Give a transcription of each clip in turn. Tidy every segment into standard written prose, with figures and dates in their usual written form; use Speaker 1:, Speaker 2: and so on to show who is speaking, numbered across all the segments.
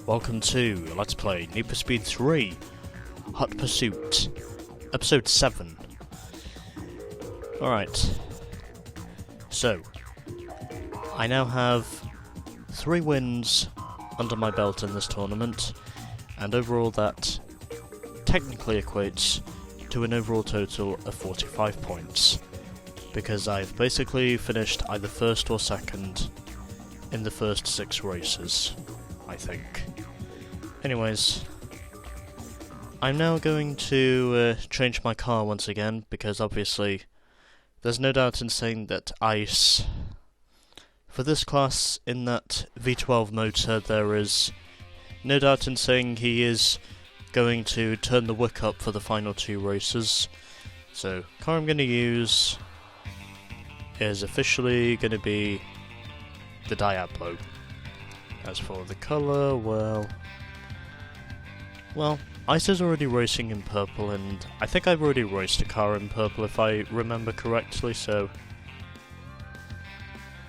Speaker 1: welcome to Let's Play Need for Speed 3 Hot Pursuit, Episode 7. Alright, so, I now have 3 wins under my belt in this tournament, and overall that technically equates to an overall total of 45 points, because I've basically finished either first or second in the first 6 races, I think. Anyways, I'm now going to change my car once again, because obviously there's no doubt in saying that ice, for this class in that V12 motor, there is no doubt in saying he is going to turn the wick up for the final 2 races. So, car I'm going to use is officially going to be the Diablo. As for the colour, well, Ice is already racing in purple, and I think I've already raced a car in purple if I remember correctly, so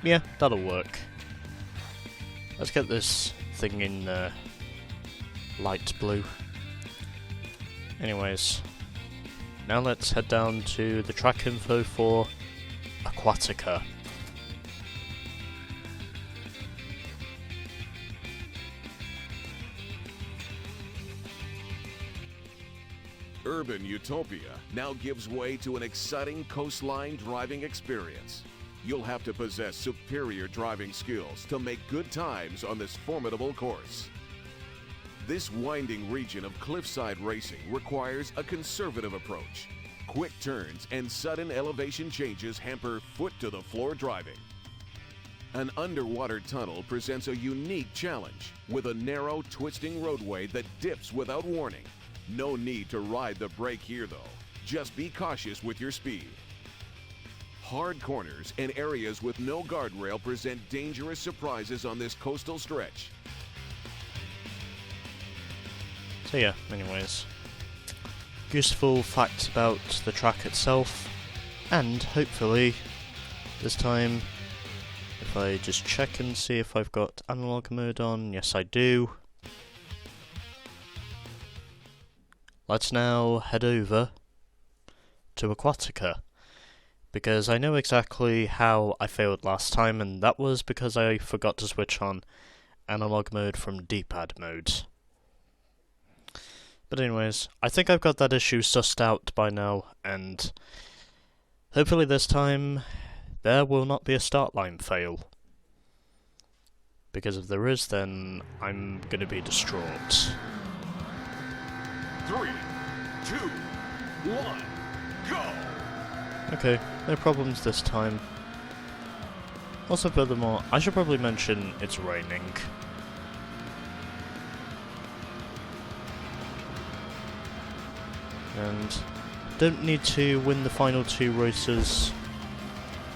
Speaker 1: yeah, that'll work. Let's get this thing in light blue. Anyways, now let's head down to the track info for Aquatica.
Speaker 2: Urban utopia now gives way to an exciting coastline driving experience. You'll have to possess superior driving skills to make good times on this formidable course. This winding region of cliffside racing requires a conservative approach. Quick turns and sudden elevation changes hamper foot-to-the-floor driving. An underwater tunnel presents a unique challenge with a narrow, twisting roadway that dips without warning. No need to ride the brake here though. Just be cautious with your speed. Hard corners and areas with no guardrail present dangerous surprises on this coastal stretch.
Speaker 1: So yeah, anyways, useful facts about the track itself, and hopefully this time, if I just check and see if I've got analog mode on, yes I do. Let's now head over to Aquatica, because I know exactly how I failed last time, and that was because I forgot to switch on analog mode from D-pad mode. But anyways, I think I've got that issue sussed out by now, and hopefully this time there will not be a start line fail. Because if there is, then I'm gonna be distraught.
Speaker 2: 3, 2, 1, go!
Speaker 1: Okay, no problems this time. Also, furthermore, I should probably mention it's raining. And don't need to win the final 2 races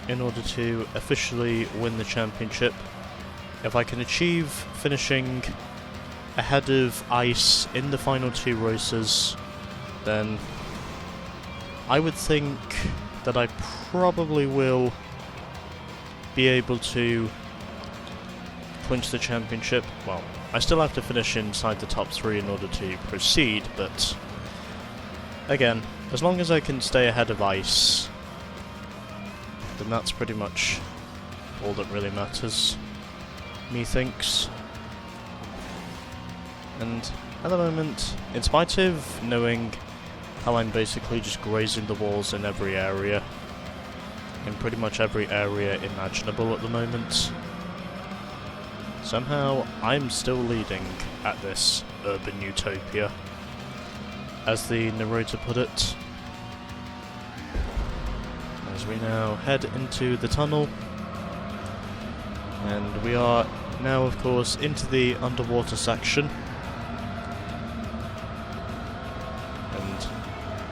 Speaker 1: in order to officially win the championship. If I can achieve finishing ahead of Ice in the final 2 races, then I would think that I probably will be able to clinch the championship. Well, I still have to finish inside the top 3 in order to proceed, but again, as long as I can stay ahead of Ice, then that's pretty much all that really matters, methinks. And at the moment, in spite of knowing how I'm basically just grazing the walls in every area, in pretty much every area imaginable at the moment, somehow I'm still leading at this urban utopia, as the narrator put it, as we now head into the tunnel. And we are now, of course, into the underwater section. And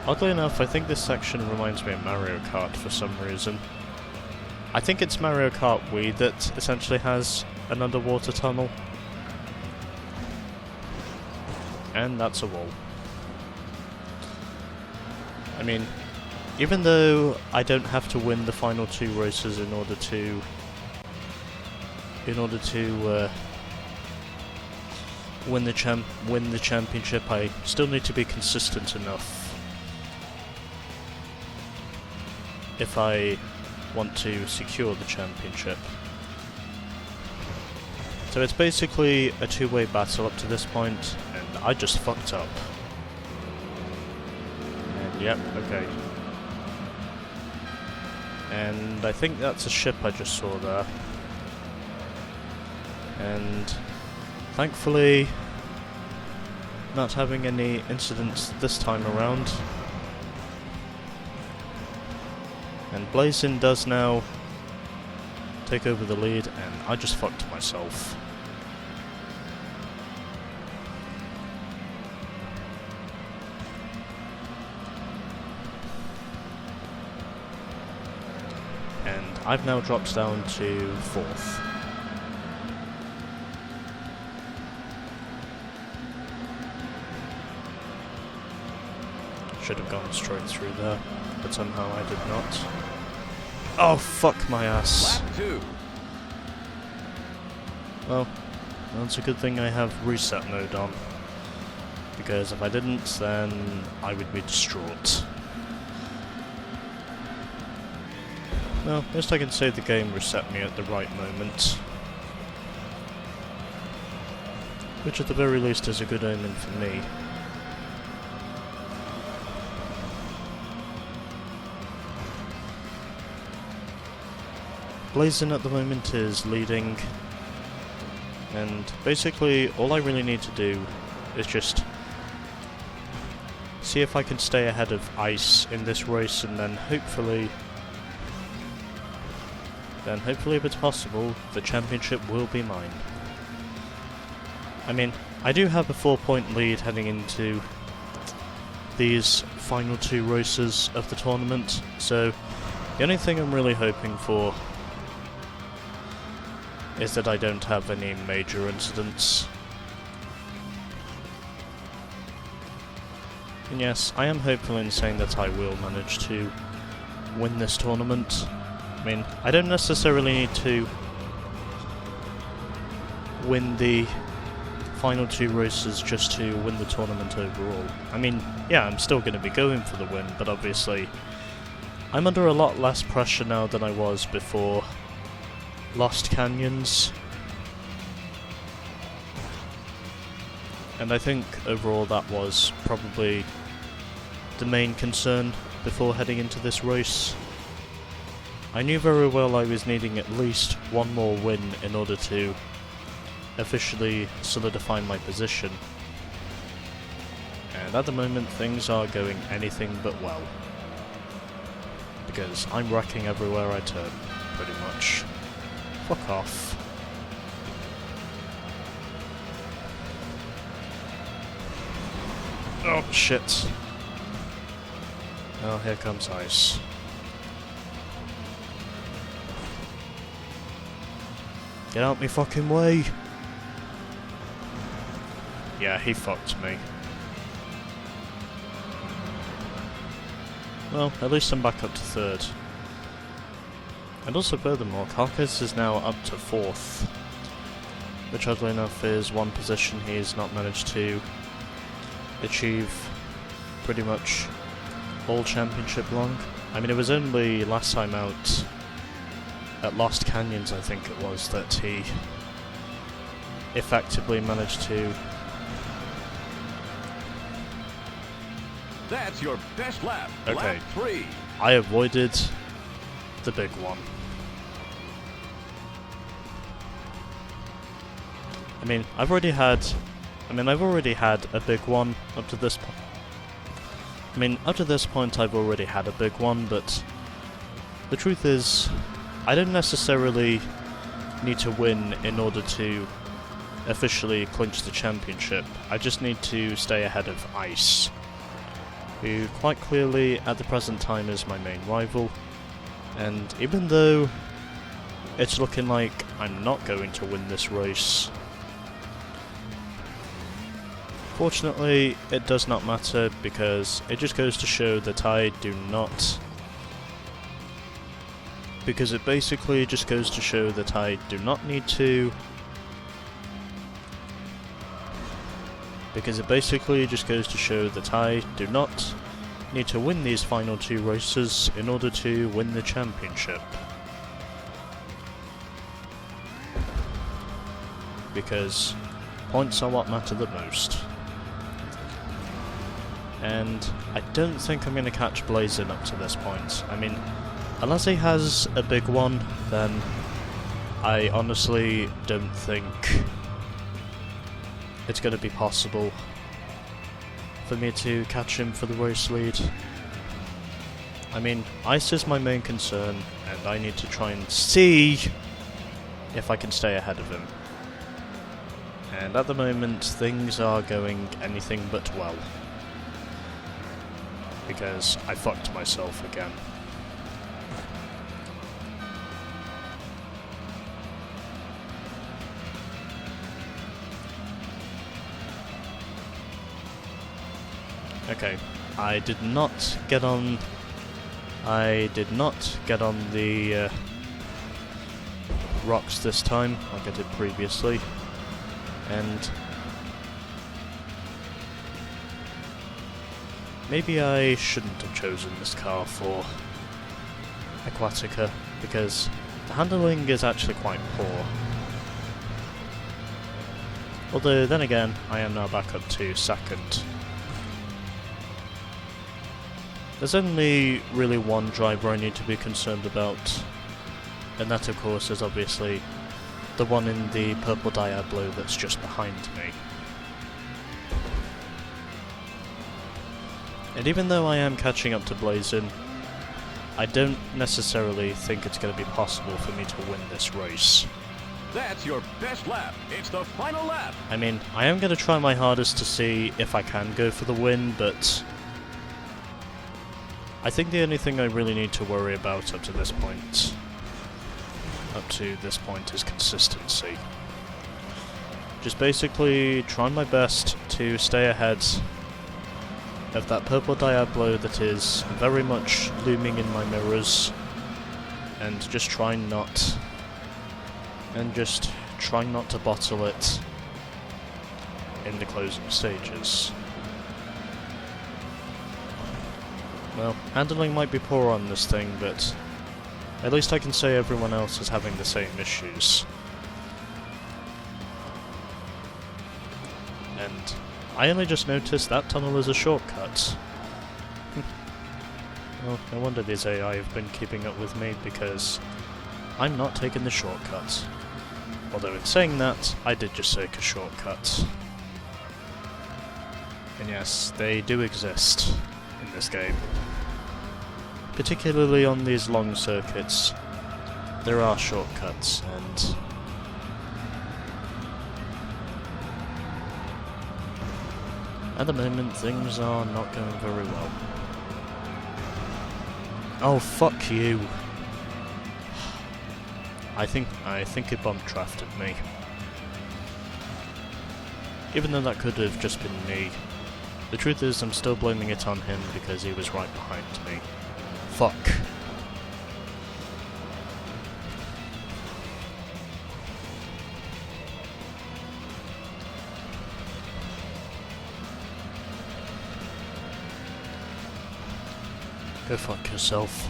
Speaker 1: oddly enough, I think this section reminds me of Mario Kart for some reason. I think it's Mario Kart Wii that essentially has an underwater tunnel. And that's a wall. I mean, even though I don't have to win the final 2 races in order to win the championship, I still need to be consistent enough if I want to secure the championship. So it's basically a two-way battle up to this point, and I just fucked up. And yep, okay. And I think that's a ship I just saw there. And thankfully, not having any incidents this time around. And Blazin does now take over the lead, and I just fucked myself. And I've now dropped down to 4th. Should have gone straight through there, but somehow I did not. Oh, fuck my ass.
Speaker 2: Lap 2.
Speaker 1: Well, that's a good thing I have reset mode on, because if I didn't, then I would be distraught. Well, at least I can say the game reset me at the right moment, which at the very least is a good omen for me. Blazin at the moment is leading, and basically all I really need to do is just see if I can stay ahead of Ice in this race, and then hopefully if it's possible, the championship will be mine. I mean, I do have a 4-point lead heading into these final 2 races of the tournament, so the only thing I'm really hoping for is that I don't have any major incidents. And yes, I am hopeful in saying that I will manage to win this tournament. I mean, I don't necessarily need to win the final 2 races just to win the tournament overall. I mean, yeah, I'm still going to be going for the win, but obviously I'm under a lot less pressure now than I was before Lost Canyons, and I think overall that was probably the main concern before heading into this race. I knew very well I was needing at least one more win in order to officially solidify my position, and at the moment things are going anything but well, because I'm wrecking everywhere I turn, pretty much. Fuck off. Oh, shit. Oh, here comes Ice. Get out me fucking way! Yeah, he fucked me. Well, at least I'm back up to 3rd. And also furthermore, Carcass is now up to 4th, which oddly enough is one position he's not managed to achieve pretty much all championship long. I mean, it was only last time out at Lost Canyons, I think it was, that he effectively managed to...
Speaker 2: That's your best lap.
Speaker 1: Okay.
Speaker 2: Lap 3.
Speaker 1: I avoided the big one. I mean, I've already had a big one up to this point. I mean, up to this point I've already had a big one, but the truth is, I don't necessarily need to win in order to officially clinch the championship. I just need to stay ahead of Ice, who quite clearly at the present time is my main rival. And even though it's looking like I'm not going to win this race, fortunately it does not matter, because it just goes to show that I do not... Because it basically just goes to show that I do not need to because it basically just goes to show that I do not need to win these final 2 races in order to win the championship. Because points are what matter the most. And I don't think I'm going to catch Blazin up to this point. I mean, unless he has a big one, then I honestly don't think it's going to be possible for me to catch him for the race lead. I mean, ice is my main concern, and I need to try and see if I can stay ahead of him. And at the moment, things are going anything but well. Because I fucked myself again. Okay, I did not get on the rocks this time, like I did previously, and maybe I shouldn't have chosen this car for Aquatica, because the handling is actually quite poor. Although, then again, I am now back up to second. There's only really one driver I need to be concerned about, and that of course is obviously the one in the purple Diablo that's just behind me. And even though I am catching up to Blazin, I don't necessarily think it's going to be possible for me to win this race.
Speaker 3: That's your best lap. It's the final lap.
Speaker 1: I mean, I am going to try my hardest to see if I can go for the win, but I think the only thing I really need to worry about up to this point is consistency. Just basically trying my best to stay ahead of that purple Diablo that is very much looming in my mirrors, and just trying not to bottle it in the closing stages. Well, handling might be poor on this thing, but at least I can say everyone else is having the same issues. And I only just noticed that tunnel is a shortcut. Well, no wonder these AI have been keeping up with me, because I'm not taking the shortcut. Although in saying that, I did just take a shortcut. And yes, they do exist in this game. Particularly on these long circuits, there are shortcuts, and at the moment things are not going very well. Oh, fuck you. I think it bump drafted me. Even though that could have just been me. The truth is, I'm still blaming it on him because he was right behind me. Fuck. Go fuck yourself.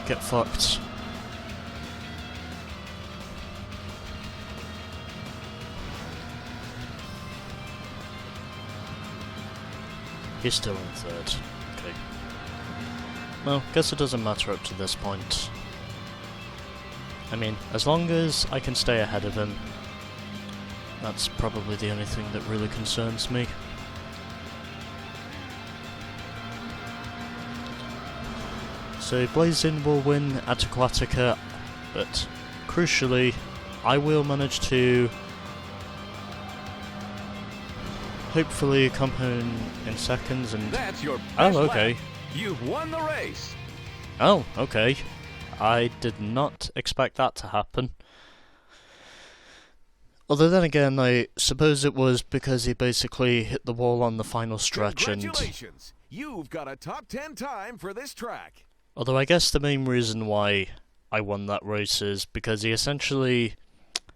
Speaker 1: Get fucked. He's still in third. Okay. Well, guess it doesn't matter up to this point. I mean, as long as I can stay ahead of him, that's probably the only thing that really concerns me. So Blazin will win at Aquatica, but crucially, I will manage to hopefully come home in seconds and...
Speaker 3: That's your best
Speaker 1: okay.
Speaker 3: lap. You've won the race.
Speaker 1: Oh, okay. I did not expect that to happen. Although then again, I suppose it was because he basically hit the wall on the final stretch and...
Speaker 2: Congratulations! You've got a top 10 time for this track.
Speaker 1: Although I guess the main reason why I won that race is because he essentially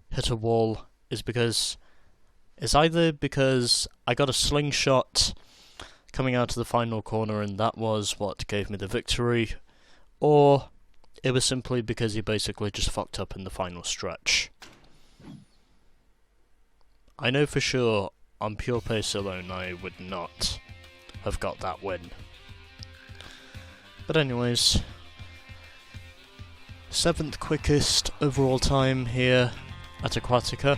Speaker 1: hit a wall is because... It's either because I got a slingshot coming out of the final corner and that was what gave me the victory, or it was simply because he basically just fucked up in the final stretch. I know for sure, on pure pace alone, I would not have got that win. But anyways, 7th quickest overall time here at Aquatica.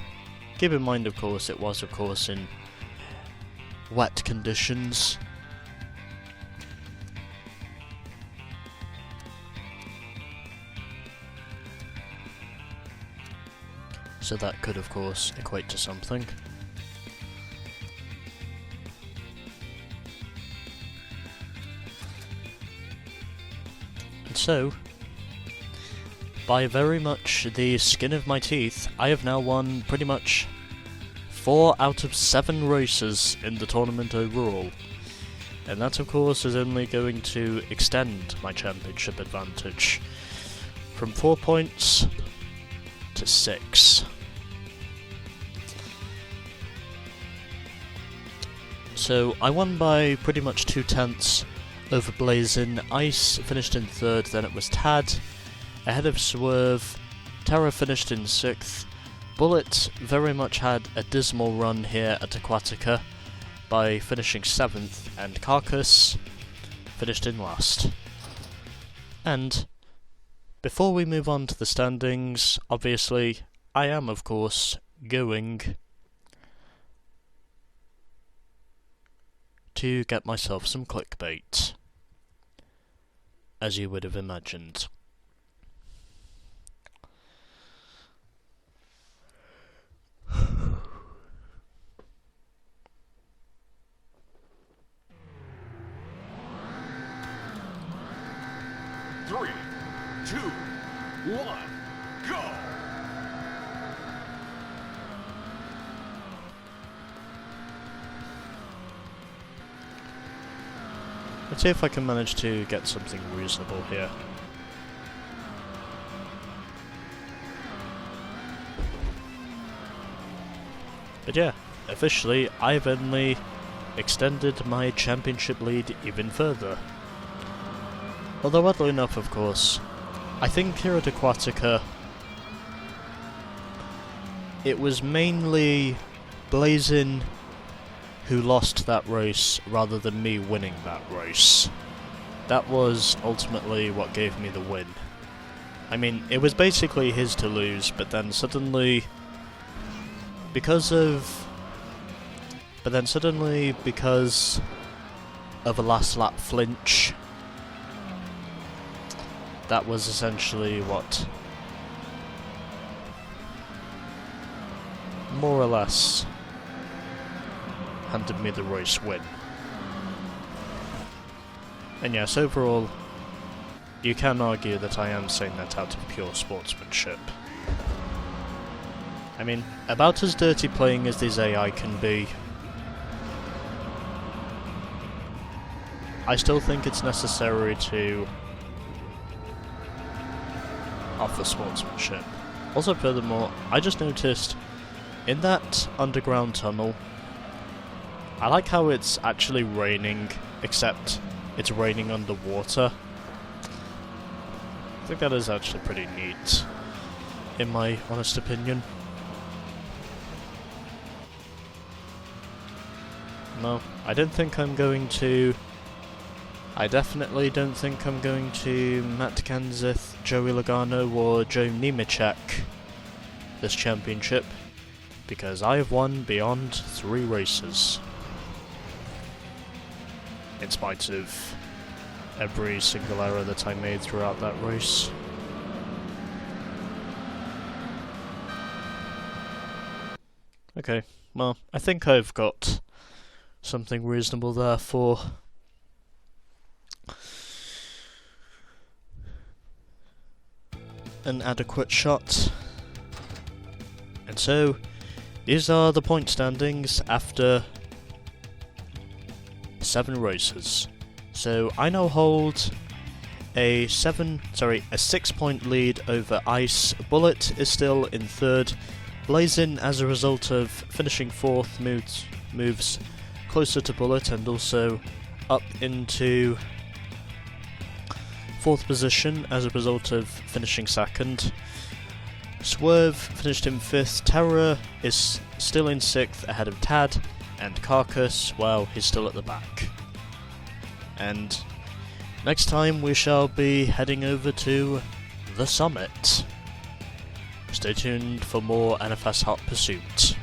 Speaker 1: Keep in mind, of course, it was, of course, in wet conditions. So that could, of course, equate to something. And so, by very much the skin of my teeth, I have now won pretty much 4 out of 7 races in the tournament overall. And that, of course, is only going to extend my championship advantage from 4 points to 6. So I won by pretty much 2/10 over Blazin. Ice finished in 3rd, then it was Tad ahead of Swerve. Terra finished in 6th. Bullet very much had a dismal run here at Aquatica by finishing 7th, and Carcass finished in last. And before we move on to the standings, obviously, I am, of course, going to get myself some clickbait, as you would have imagined.
Speaker 3: Three, two, one, go!
Speaker 1: Let's see if I can manage to get something reasonable here. But yeah, officially, I've only extended my championship lead even further. Although oddly enough, of course, I think here at Aquatica, it was mainly Blazin who lost that race rather than me winning that race. That was ultimately what gave me the win. I mean, it was basically his to lose, but then suddenly, because of a last lap flinch, that was essentially what more or less handed me the race win. And yes, overall, you can argue that I am saying that out of pure sportsmanship. I mean, about as dirty playing as this AI can be, I still think it's necessary to offer sportsmanship. Also, furthermore, I just noticed in that underground tunnel, I like how it's actually raining, except it's raining underwater. I think that is actually pretty neat, in my honest opinion. No, I definitely don't think I'm going to Matt Kenseth, Joey Logano or Joe Nemechek this championship, because I have won beyond 3 races. In spite of every single error that I made throughout that race. Okay, well, I think I've got something reasonable there for an adequate shot. And so, these are the point standings after 7 races. So I now hold a 6-point lead over Ice. Bullet is still in 3rd. Blazin, as a result of finishing 4th, moves closer to Bullet and also up into 4th position as a result of finishing 2nd. Swerve finished in 5th. Terror is still in 6th ahead of Tad, and Carcass, well, he's still at the back. And next time we shall be heading over to the summit. Stay tuned for more NFS Hot Pursuit.